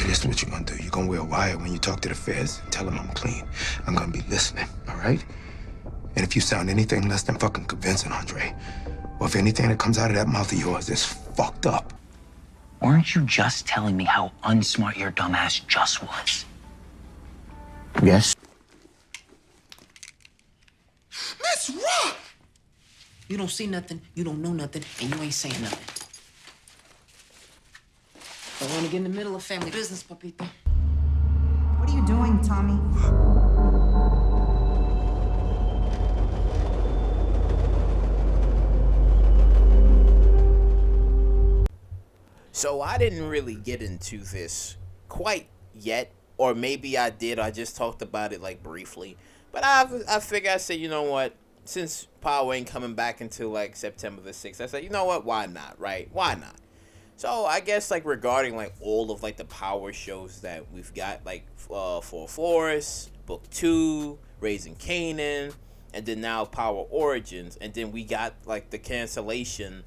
This is what you're gonna do. You're gonna wear a wire when you talk to the feds and tell them I'm clean. I'm gonna be listening, all right? And if you sound anything less than fucking convincing, Andre, or if anything that comes out of that mouth of yours is fucked up. Weren't you just telling me how unsmart your dumbass just was? Yes. Let's rock! You don't see nothing, you don't know nothing, and you ain't saying nothing. Don't want to get in the middle of family business, papito. What are you doing, Tommy? So I didn't really get into this quite yet, or maybe I did. I just talked about it like briefly. But I figured I said, you know what? Since Power ain't coming back until like September the 6th, I said, you know what? Why not, right? Why not? So I guess like regarding like all of like the Power shows that we've got, like Full Force, Book 2, Raising Kanan, and then now Power Origins, and then we got like the cancellation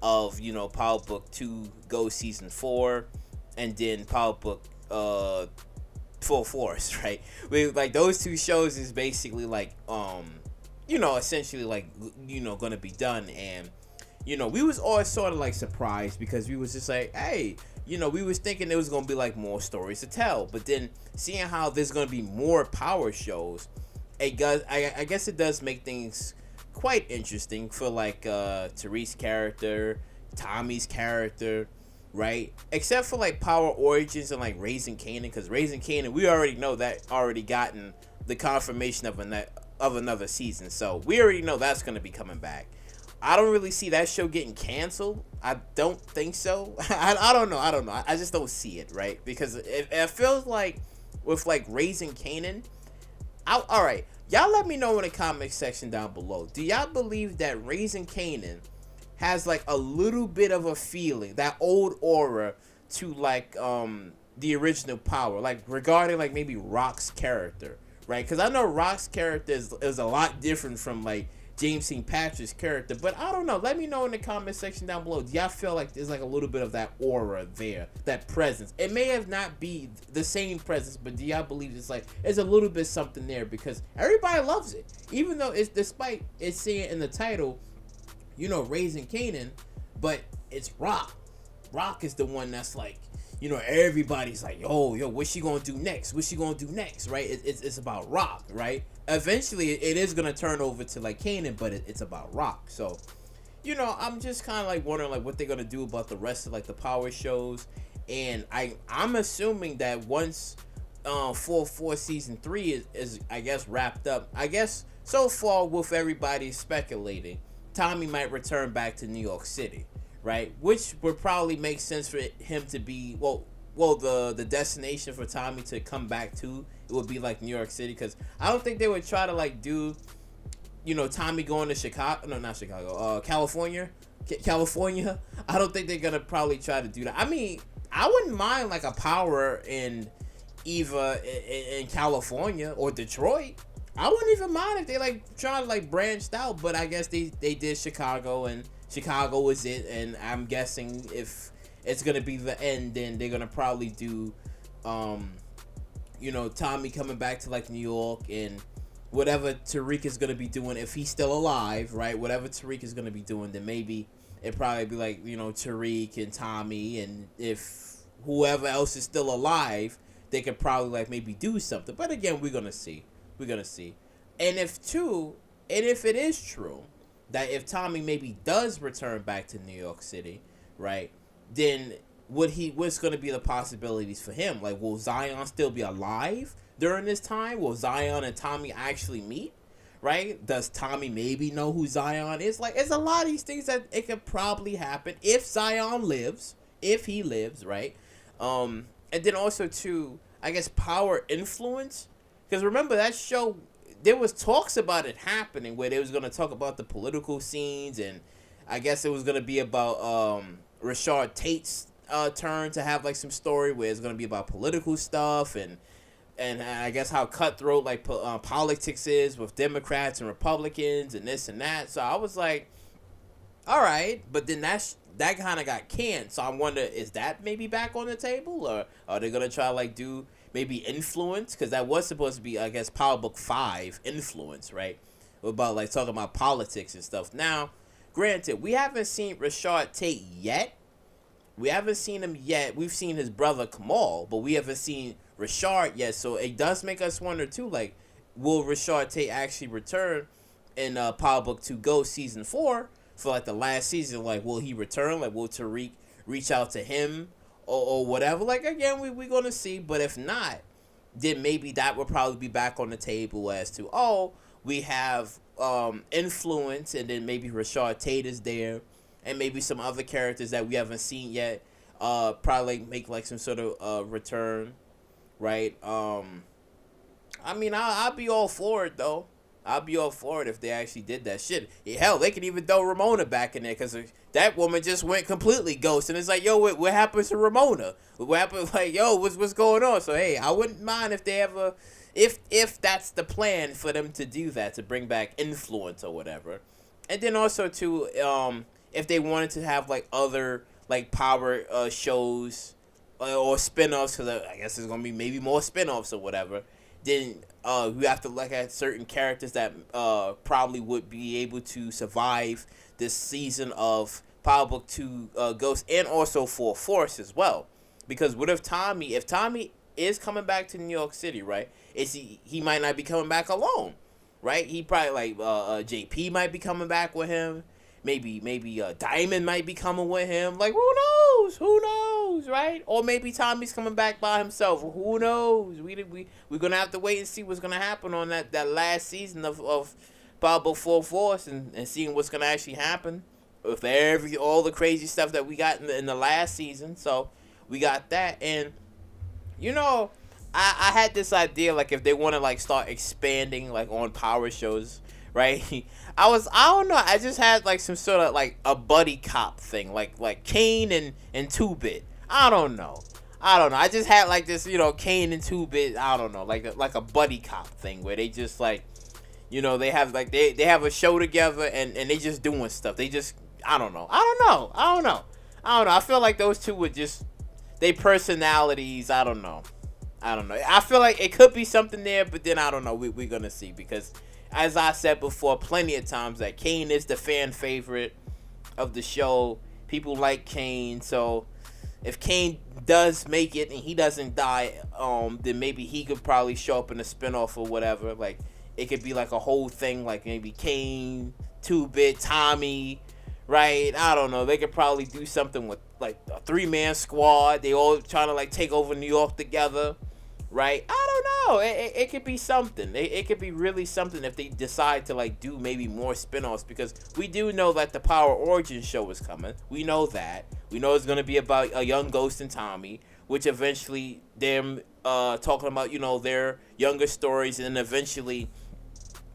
of, you know, Power Book 2 Go Season 4, and then Power Book Full Force, right? Like those two shows is basically like you know, essentially like, you know, gonna be done. And you know, we was all sort of like surprised because we was just like, hey, you know, we was thinking there was gonna be like more stories to tell, but then seeing how there's gonna be more Power shows, I guess it does make things quite interesting for like Tariq's character, Tommy's character, right? Except for like Power Origins and like Raising Kanan, because Raising Kanan, we already know that already gotten the confirmation of another season, so we already know that's gonna be coming back. I don't really see that show getting canceled. I don't think so. I don't know. I just don't see it, right? Because it feels like with like Raising Kanan. All right, y'all let me know in the comment section down below. Do y'all believe that Raising Kanan has like a little bit of a feeling, that old aura to like the original Power, like regarding like maybe Rock's character, right? Because I know Rock's character is a lot different from like James St. Patrick's character, but I don't know. Let me know in the comment section down below. Do y'all feel like there's like a little bit of that aura there, that presence? It may have not be the same presence, but do y'all believe it's like there's a little bit something there? Because everybody loves it, even though it's, despite it's saying in the title, you know, Raising Kanan, but it's Rock. Rock is the one that's like, you know, everybody's like, yo, what's she gonna do next? What's she gonna do next, right? It's about Rock, right? Eventually, it is gonna turn over to like Kanan, but it's about Rock. So, you know, I'm just kind of like wondering like what they're gonna do about the rest of like the Power shows, and I'm assuming that once Full Force Season 3 is I guess wrapped up, I guess so far with everybody speculating, Tommy might return back to New York City, right? Which would probably make sense for him to be, well, the destination for Tommy to come back to, it would be like New York City, because I don't think they would try to like do, you know, Tommy going to Chicago, no, not Chicago, California. I don't think they're gonna probably try to do that. I mean, I wouldn't mind like a Power in either in California or Detroit. I wouldn't even mind if they like try to like branched out, but I guess they did Chicago, and Chicago was it, and I'm guessing if it's gonna be the end, then they're gonna probably do you know, Tommy coming back to like New York, and whatever Tariq is gonna be doing, if he's still alive, right? Whatever Tariq is gonna be doing, then maybe it'd probably be like, you know, Tariq and Tommy, and if whoever else is still alive, they could probably like maybe do something. But again, we're gonna see. And if it is true that if Tommy maybe does return back to New York City, right, then what's going to be the possibilities for him? Like, will Zion still be alive during this time? Will Zion and Tommy actually meet, right? Does Tommy maybe know who Zion is? Like, it's a lot of these things that it could probably happen if Zion lives, if he lives, right? And then also too, I guess Power influence, because remember that show, there was talks about it happening where they was going to talk about the political scenes, and I guess it was going to be about Rashard Tate's turn to have like some story where it's going to be about political stuff, and I guess how cutthroat like politics is with Democrats and Republicans and this and that. So I was like, all right, but then that kind of got canned. So I'm wondering, is that maybe back on the table, or are they gonna try to like do maybe Influence? Because that was supposed to be, I guess, Power Book 5, Influence, right? About like talking about politics and stuff. Now, granted, we haven't seen Rashard Tate yet. We haven't seen him yet. We've seen his brother Kamal, but we haven't seen Rashard yet. So it does make us wonder too, like, will Rashard Tate actually return in Power Book 2 Ghost Season 4 for like the last season? Like, will he return? Like, will Tariq reach out to him or whatever? Like, again, we're going to see. But if not, then maybe that would probably be back on the table as to, oh, we have Influence, and then maybe Rashard Tate is there, and maybe some other characters that we haven't seen yet probably make like some sort of return, right? I mean, I'll be all for it, though. I'll be all for it if they actually did that shit. Yeah, hell, they could even throw Ramona back in there, because that woman just went completely ghost. And it's like, yo, what happened to Ramona? What happened? Like, yo, what's going on? So, hey, I wouldn't mind if they ever, if that's the plan for them to do that, to bring back Influence or whatever. And then also, too, if they wanted to have, like, other, like, power shows or spinoffs, because I guess there's going to be maybe more spinoffs or whatever, then we have to look at certain characters that probably would be able to survive this season of Power Book 2 Ghost, and also for Force as well. Because what if Tommy is coming back to New York City, right? He might not be coming back alone, right? He probably, like, JP might be coming back with him. Maybe Diamond might be coming with him. Like, who knows, right? Or maybe Tommy's coming back by himself. Who knows? We're gonna have to wait and see what's gonna happen on that last season of Power Book 4 Force, and seeing what's gonna actually happen with all the crazy stuff that we got in the last season. So we got that, and you know, I had this idea, like, if they want to like start expanding like on power shows, right? I don't know, I just had like some sort of like a buddy cop thing, like Kane and 2-Bit. I don't know. I just had like this, you know, Kane and 2-Bit, I don't know, like a buddy cop thing where they just like, you know, they have like they have a show together, and they just doing stuff. They just, I don't know. I feel like those two would just, they personalities, I don't know. I feel like it could be something there, but then I don't know. We're gonna see, because as I said before plenty of times, that Kane is the fan favorite of the show. People like Kane, so if Kane does make it and he doesn't die, then maybe he could probably show up in a spinoff or whatever. Like, it could be like a whole thing, like maybe Kane, 2-Bit, Tommy, right? I don't know. They could probably do something with like a 3-man squad. They all trying to like take over New York together, right? I don't know. It could be something. It could be really something if they decide to like do maybe more spinoffs, because we do know that the Power Origin show is coming. We know that. We know it's going to be about a young Ghost and Tommy, which eventually them talking about, you know, their younger stories, and then eventually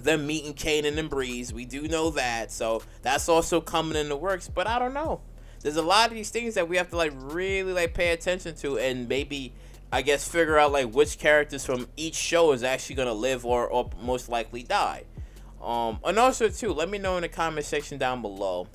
them meeting Kanan and Breeze. We do know that. So that's also coming in the works, but I don't know. There's a lot of these things that we have to like really like pay attention to, and maybe, I guess, figure out like which characters from each show is actually gonna live or most likely die. And also too, let me know in the comment section down below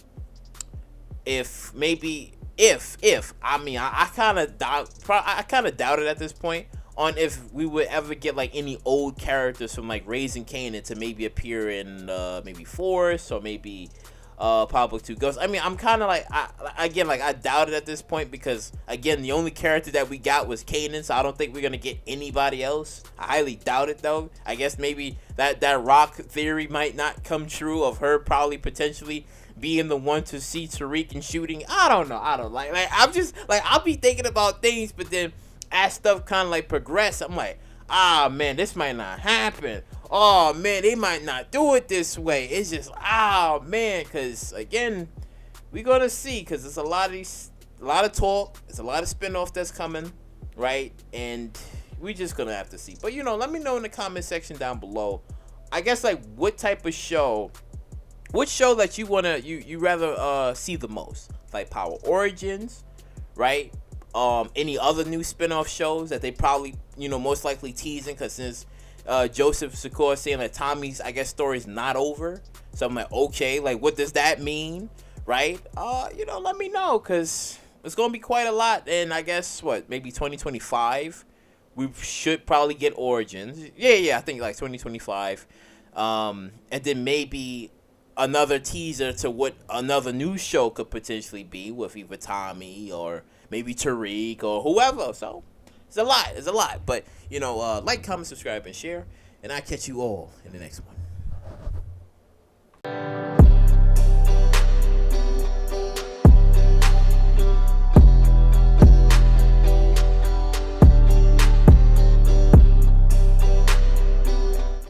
if maybe I mean, I kind of doubt it at this point on if we would ever get like any old characters from like Raising Kanan to maybe appear in maybe Force, or maybe Power Book 2 Ghost. I mean, I'm kind of like, I doubt it at this point, because again, the only character that we got was Kanan, so I don't think we're gonna get anybody else. I highly doubt it though. I guess maybe that Rock theory might not come true, of her probably potentially being the one to see Tariq and shooting. I don't know. I'm just like, I'll be thinking about things, but then as stuff kind of like progress, I'm like, man, this might not happen. Oh man, they might not do it this way. It's just, man, because again, we're gonna see, because there's a lot of talk, there's a lot of spinoff that's coming, right? And we just gonna have to see. But you know, let me know in the comment section down below, I guess, like, what type of show, which show that you rather see the most, like Power Origins, right? Any other new spinoff shows that they probably, you know, most likely teasing, because since Joseph Sikora saying that Tommy's, I guess, story's not over, so I'm like, okay, like, what does that mean, right? Let me know, because it's going to be quite a lot. And I guess, maybe 2025, we should probably get Origins. Yeah, I think like 2025. And then maybe another teaser to what another new show could potentially be with either Tommy or maybe Tariq or whoever. So it's a lot. But, like, comment, subscribe, and share. And I'll catch you all in the next one.